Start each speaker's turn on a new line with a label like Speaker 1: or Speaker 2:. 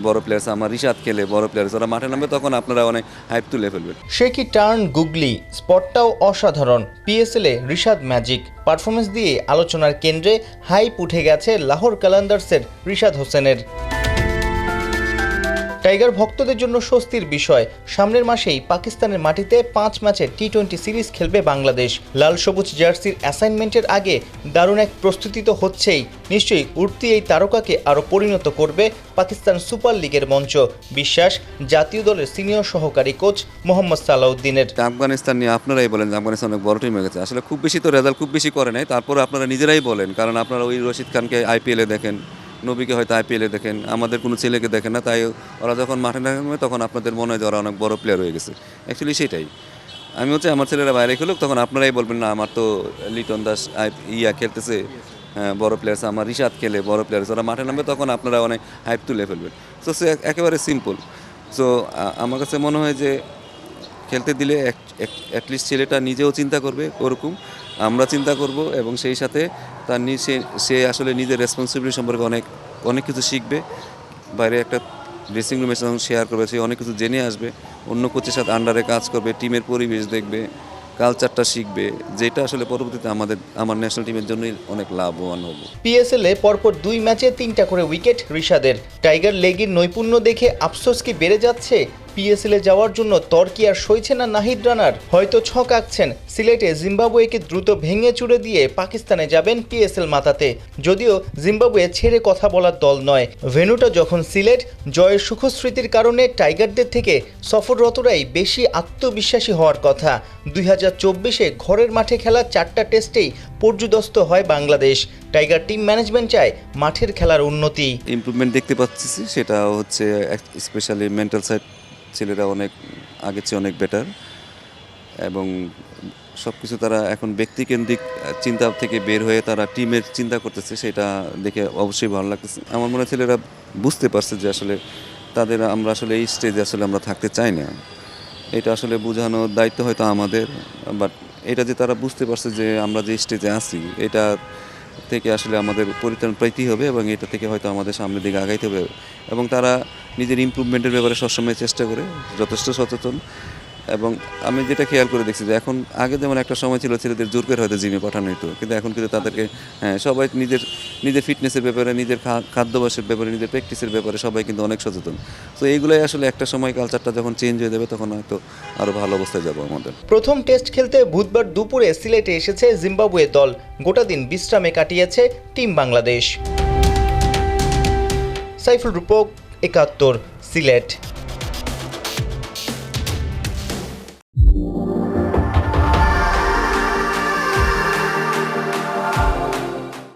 Speaker 1: বড় প্লেয়ার্স আমার রিশাদ খেলে বড় প্লেয়ার্স ওরা মাঠে নামবে তখন আপনারা অনেক হাইপ তুলে ফেলবেন।
Speaker 2: সে কি টার্ন গুগলি, স্পটটাও অসাধারণ। পিএসএলে রিশাদ ম্যাজিক পারফরমেন্স দিয়ে আলোচনার কেন্দ্রে হাইপ উঠে গেছে লাহোর কালান্দার্সের রিশাদ হোসেনের। টাইগার ভক্তদের জন্য স্বস্তির বিষয়, সামনের মাসেই পাকিস্তানের মাটিতে 5 ম্যাচের টি-20 সিরিজ খেলবে বাংলাদেশ। লাল সবুজ জার্সির অ্যাসাইনমেন্টের আগে দারুণ এক প্রস্তুতি তো হচ্ছেই, নিশ্চয়ই উঠতি এই তারকাকে আরও পরিণত করবে পাকিস্তান সুপার লিগের মঞ্চ। বিশ্বাস জাতীয় দলের সিনিয়র সহকারী কোচ মোহাম্মদ সালাউদ্দিনের।
Speaker 1: আফগানিস্তান নিয়ে আপনারাই বলেন যে আফগানিস্তান অনেক বড় টিম হয়ে গেছে, আসলে খুব বেশি তো রেজাল্ট খুব বেশি করে নাই, তারপরে আপনারা নিজেরাই বলেন, কারণ আপনারা ওই রশিদ খানকে আইপিএলে দেখেন, নবীকে হয়তো আইপিএলে দেখেন, আমাদের কোনো ছেলেকে দেখেন না, তাই ওরা যখন মাঠে নামে তখন আপনাদের মনে হয় যে ওরা অনেক বড় প্লেয়ার হয়ে গেছে। অ্যাকচুয়ালি সেটাই আমি আমার ছেলেরা বাইরে খেলুক, তখন আপনারাই বলবেন না আমার তো লিটন দাস খেলতেছে বড় প্লেয়ার্স আমার রিশাদ খেলে বড় প্লেয়ার্স ওরা মাঠে নামবে তখন আপনারা অনেক হাইপ তুলে ফেলবেন। সো সে একেবারে সিম্পল। সো আমার কাছে মনে হয় যে খেলতে দিলে অ্যাটলিস্ট ছেলেটা নিজেও চিন্তা করবে, ওরকম আমরা চিন্তা করব, এবং সেই সাথে তার সে আসলে নিজের রেসপন্সিবিলিটি সম্পর্কে অনেক কিছু শিখবে। বাইরে একটা ড্রেসিং রুমের সঙ্গে শেয়ার করবে, সে অনেক কিছু জেনে আসবে, অন্য কোচের সাথে আন্ডারে কাজ করবে, টিমের পরিবেশ দেখবে, কালচারটা শিখবে, যেটা আসলে পরবর্তীতে আমার ন্যাশনাল টিমের জন্যই অনেক লাভবান হবে।
Speaker 2: পিএসএলে পরপর 2 ম্যাচে 3টা করে উইকেট রিশাদের। টাইগার লেগের নৈপুণ্য দেখে আফসোস কি বেড়ে যাচ্ছে? পিএসএলে যাওয়ার জন্য তর্কি আর সইছে না নাহিদ রানার। হয়তো ছক আঁকছেন সিলেটে জিম্বাবুয়েকে দ্রুত ভেঙে চুরে দিয়ে পাকিস্তানে যাবেন পিএসএল মাতাতে। যদিও জিম্বাবুয়ে ছেড়ে কথা বলার দল নয়, ভেন্যুটা যখন সিলেট, জয়ের সুখস্মৃতির কারণে টাইগারদের থেকে সফররতরাই বেশি আত্মবিশ্বাসী হওয়ার কথা। 2024-এ ঘরের মাঠে খেলা 4টা টেস্টেই পর্যুদস্ত হয় বাংলাদেশ। টাইগার টিম ম্যানেজমেন্ট চায় মাঠের খেলার উন্নতি।
Speaker 1: ইমপ্রুভমেন্ট দেখতে পাচ্ছি, সেটা হচ্ছে স্পেশালি মেন্টাল সাইড ছেলেরা অনেক আগের চেয়ে অনেক বেটার, এবং সব কিছু তারা এখন ব্যক্তিকেন্দ্রিক চিন্তা থেকে বের হয়ে তারা টিমের চিন্তা করতেছে, সেটা দেখে অবশ্যই ভালো লাগতেছে। আমার মনে হয় ছেলেরা বুঝতে পারছে যে আসলে আমরা আসলে এই স্টেজে আসলে আমরা থাকতে চাই না, এটা আসলে বোঝানোর দায়িত্ব হয়তো আমাদের, বাট এটা যে তারা বুঝতে পারছে যে আমরা যে স্টেজে আছি এটা থেকে আসলে আমাদের পরিত্রাণ পাইতেই হবে, এবং এটা থেকে হয়তো আমাদের সামনের দিকে আগাইতে হবে, এবং তারা নিজের ইমপ্রুভমেন্টের ব্যাপারে সবসময় চেষ্টা করে, যথেষ্ট সচেতন। এবং আমি যেটা খেয়াল করে দেখছি যে এখন আগে যেমন একটা সময় ছিল ছেলেদের জোর করে হয়তো জিমে পাঠানো হতো, কিন্তু এখন কিন্তু তাদেরকে সবাই নিজের ফিটনেসের ব্যাপারে, নিজের খাদ্যাভ্যাসের ব্যাপারে, নিজের প্র্যাকটিসের ব্যাপারে সবাই কিন্তু অনেক সচেতন। তো এইগুলোই আসলে একটা সময় কালচারটা যখন চেঞ্জ হয়ে যাবে তখন হয়তো আরও ভালো অবস্থায় যাবো আমাদের।
Speaker 2: প্রথম টেস্ট খেলতে বুধবার দুপুরে সিলেটে এসেছে জিম্বাবুয়ে দল। গোটা দিন বিশ্রামে কাটিয়েছে টিম বাংলাদেশ। সাইফুল রূপক, 71, সিলেট।